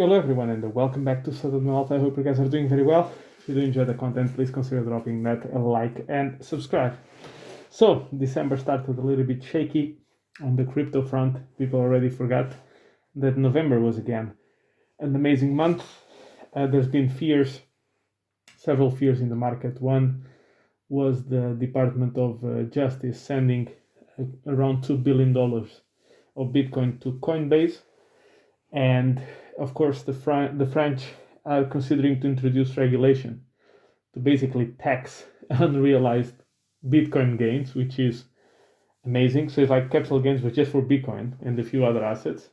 Hello everyone and welcome back to Southern Malta. I hope you guys are doing very well. If you do enjoy the content, please consider dropping that a like and subscribe. So, December started a little bit shaky on the crypto front. People already forgot that November was again an amazing month. There's been several fears in the market. One was the Department of Justice sending around $2 billion of Bitcoin to Coinbase. And of course, the French are considering to introduce regulation to basically tax unrealized Bitcoin gains, which is amazing. So it's like capital gains, but just for Bitcoin and a few other assets.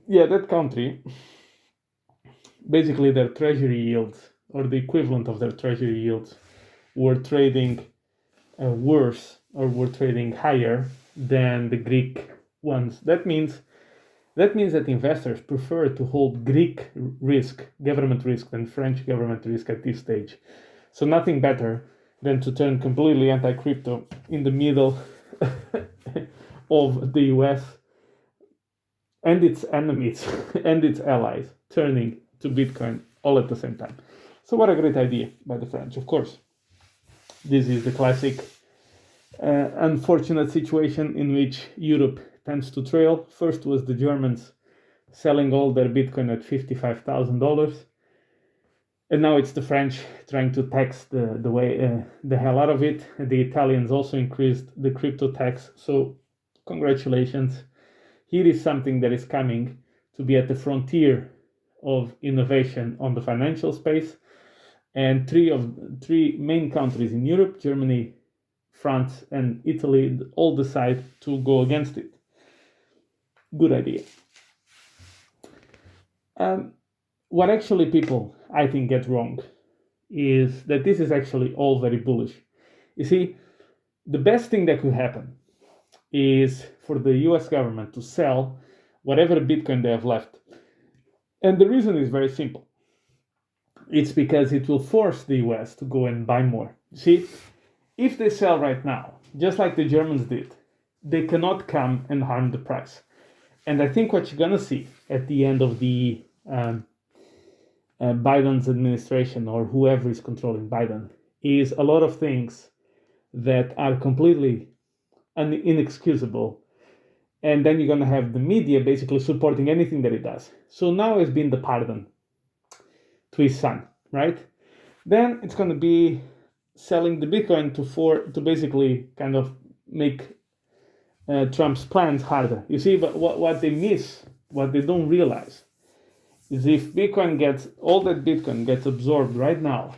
Yeah, that country, basically their treasury yields, or the equivalent of their treasury yields, were trading worse or were trading higher than the Greek ones. That means that investors prefer to hold Greek risk, government risk, than French government risk at this stage. So nothing better than to turn completely anti-crypto in the middle of the US and its enemies and its allies turning to Bitcoin all at the same time. So what a great idea by the French, of course. This is the classic unfortunate situation in which Europe tends to trail. First was the Germans selling all their Bitcoin at $55,000, and now it's the French trying to tax the hell out of it. The Italians also increased the crypto tax. So congratulations. Here is something that is coming to be at the frontier of innovation on the financial space. And three main countries in Europe, Germany, France, and Italy, all decide to go against it. Good idea. What actually people, I think, get wrong is that this is actually all very bullish. You see, the best thing that could happen is for the US government to sell whatever Bitcoin they have left. And the reason is very simple. It's because it will force the US to go and buy more. See, if they sell right now, just like the Germans did, they cannot come and harm the price. And I think what you're going to see at the end of the Biden's administration, or whoever is controlling Biden, is a lot of things that are completely inexcusable. And then you're going to have the media basically supporting anything that he does. So now has been the pardon to his son, right? Then it's going to be selling the Bitcoin to basically kind of make Trump's plans harder. You see, but what they miss, what they don't realize, is if all that Bitcoin gets absorbed right now,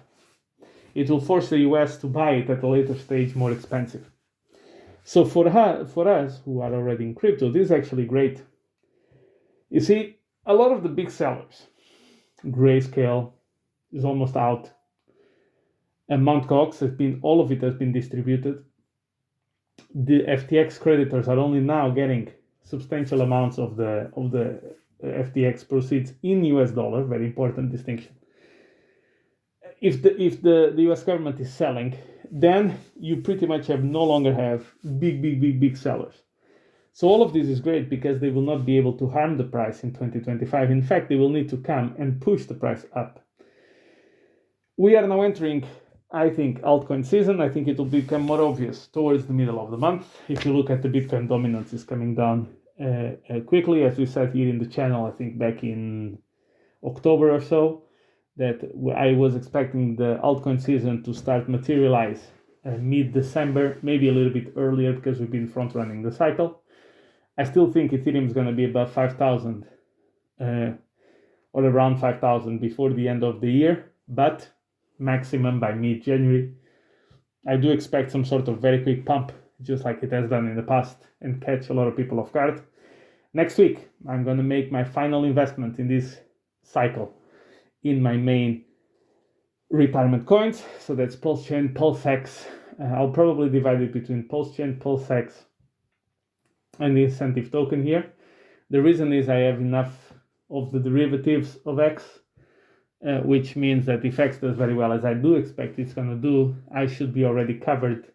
it will force the US to buy it at a later stage more expensive. So for us who are already in crypto, this is actually great. You see, a lot of the big sellers, Grayscale is almost out, and Mt. Gox all of it has been distributed. The FTX creditors are only now getting substantial amounts of the FTX proceeds in US dollar. Very important distinction. If the US government is selling, then you pretty much no longer have big sellers. So all of this is great because they will not be able to harm the price in 2025. In fact, they will need to come and push the price up. We are now entering, I think, altcoin season. I think it will become more obvious towards the middle of the month. If you look at the Bitcoin dominance is coming down quickly, as we said here in the channel, I think back in October or so, that I was expecting the altcoin season to start materialize mid-December, maybe a little bit earlier because we've been front-running the cycle. I still think Ethereum is going to be above 5,000 or around 5,000 before the end of the year, but maximum by mid-January. I do expect some sort of very quick pump, just like it has done in the past, and catch a lot of people off guard. Next week, I'm going to make my final investment in this cycle in my main retirement coins. So that's Pulse Chain, PulseX. I'll probably divide it between Pulse Chain, PulseX, and the incentive token here. The reason is I have enough of the derivatives of X, which means that if X does very well, as I do expect it's going to do, I should be already covered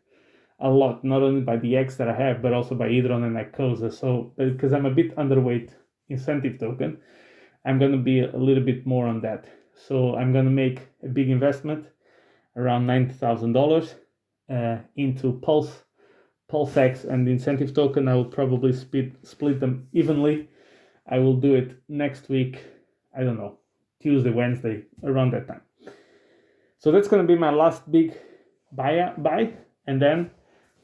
a lot, not only by the X that I have, but also by Hedron and Icosa. So because I'm a bit underweight incentive token, I'm going to be a little bit more on that. So I'm going to make a big investment, around $90,000, into PulseX and the incentive token. I will probably split them evenly. I will do it next week, I don't know, Tuesday, Wednesday, around that time. So that's going to be my last big buy, and then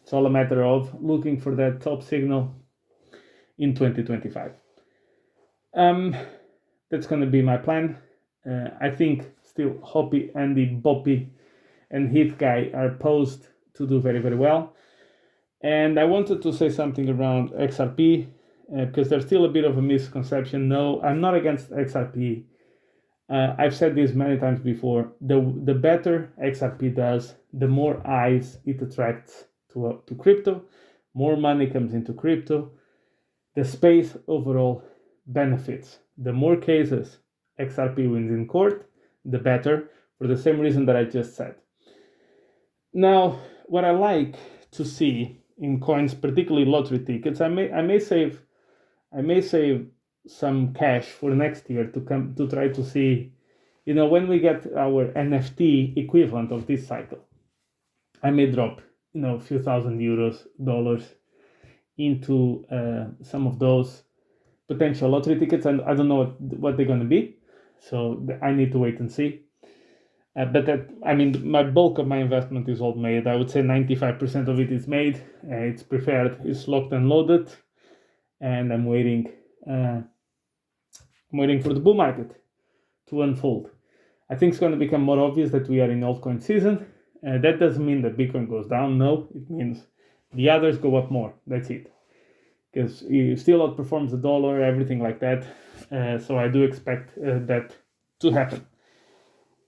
it's all a matter of looking for that top signal in 2025. That's going to be my plan. I think still Hoppy, Andy, Boppy, and Heath Guy are posed to do very, very well. And I wanted to say something around XRP, because there's still a bit of a misconception. No, I'm not against XRP. I've said this many times before. The better XRP does, the more eyes it attracts to crypto, more money comes into crypto. The space overall benefits. The more cases XRP wins in court, the better, for the same reason that I just said. Now, what I like to see in coins, particularly lottery tickets, I may save some cash for next year to try to see, when we get our NFT equivalent of this cycle. I may drop, a few $1,000, dollars into some of those potential lottery tickets, and I don't know what they're going to be, so I need to wait and see. But my bulk of my investment is all made. I would say 95% of it is made. It's prepared, it's locked and loaded, and I'm waiting for the bull market to unfold. I think it's going to become more obvious that we are in altcoin season. That doesn't mean that Bitcoin goes down. No, it means the others go up more. That's it. Because it still outperforms the dollar, everything like that. So I do expect that to happen.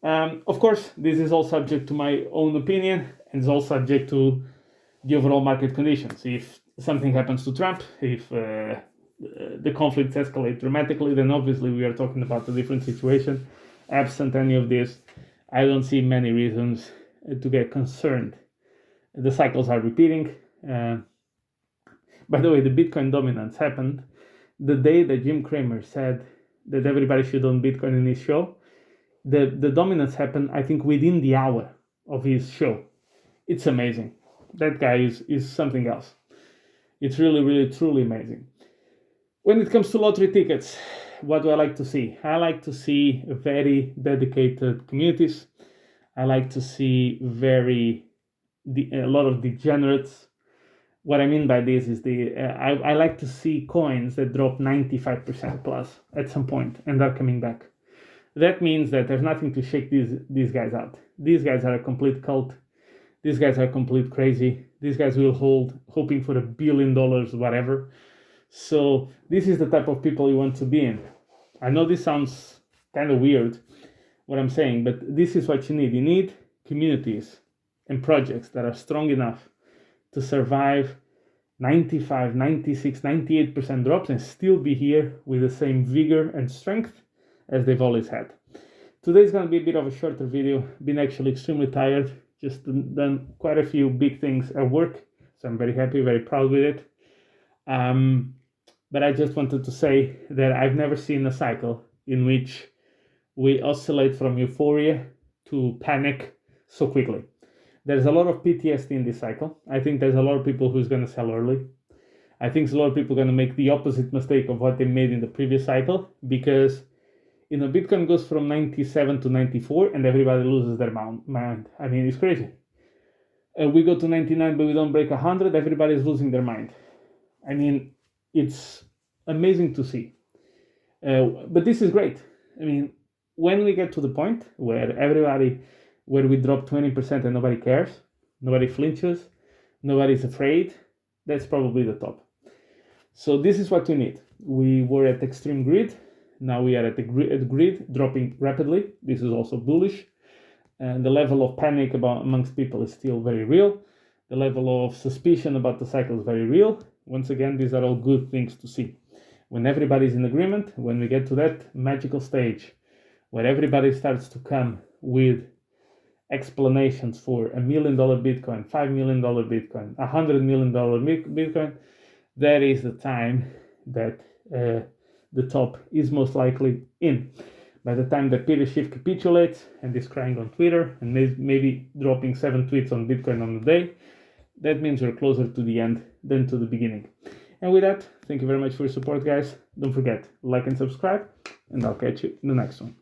Of course, this is all subject to my own opinion, and it's all subject to the overall market conditions. If something happens to Trump, if the conflicts escalate dramatically, then obviously we are talking about a different situation. Absent any of this, I don't see many reasons to get concerned. The cycles are repeating. By the way, the Bitcoin dominance happened the day that Jim Cramer said that everybody should own Bitcoin in his show. The dominance happened, I think, within the hour of his show. It's amazing. That guy is something else. It's really, really, truly amazing. When it comes to lottery tickets, what do I like to see? I like to see very dedicated communities. I like to see a lot of degenerates. What I mean by this is I like to see coins that drop 95% plus at some point and are coming back. That means that there's nothing to shake these guys out. These guys are a complete cult. These guys are complete crazy. These guys will hold, hoping for $1 billion, whatever. So this is the type of people you want to be in. I know this sounds kind of weird, what I'm saying, but this is what you need. You need communities and projects that are strong enough to survive 95, 96, 98% drops and still be here with the same vigor and strength as they've always had. Today's going to be a bit of a shorter video. Been actually extremely tired. Just done quite a few big things at work. So I'm very happy, very proud with it. But I just wanted to say that I've never seen a cycle in which we oscillate from euphoria to panic so quickly. There's a lot of PTSD in this cycle. I think there's a lot of people who's going to sell early. I think a lot of people are going to make the opposite mistake of what they made in the previous cycle, because Bitcoin goes from 97 to 94 and everybody loses their mind. I mean, it's crazy. We go to 99 but we don't break 100, everybody's losing their mind. I mean, it's amazing to see. But this is great. I mean, when we get to the point where we drop 20% and nobody cares, nobody flinches, nobody's afraid, that's probably the top. So this is what we need. We were at extreme greed. Now we are at the grid dropping rapidly. This is also bullish. And the level of panic amongst people is still very real. The level of suspicion about the cycle is very real. Once again, these are all good things to see. When everybody's in agreement, when we get to that magical stage where everybody starts to come with explanations for $1 million Bitcoin, $5 million Bitcoin, $100 million Bitcoin, that is the time that the top is most likely in. By the time that Peter Schiff capitulates and is crying on Twitter and maybe dropping 7 tweets on Bitcoin on the day, that means we're closer to the end than to the beginning. And with that, thank you very much for your support, guys. Don't forget, like and subscribe, and I'll catch you in the next one.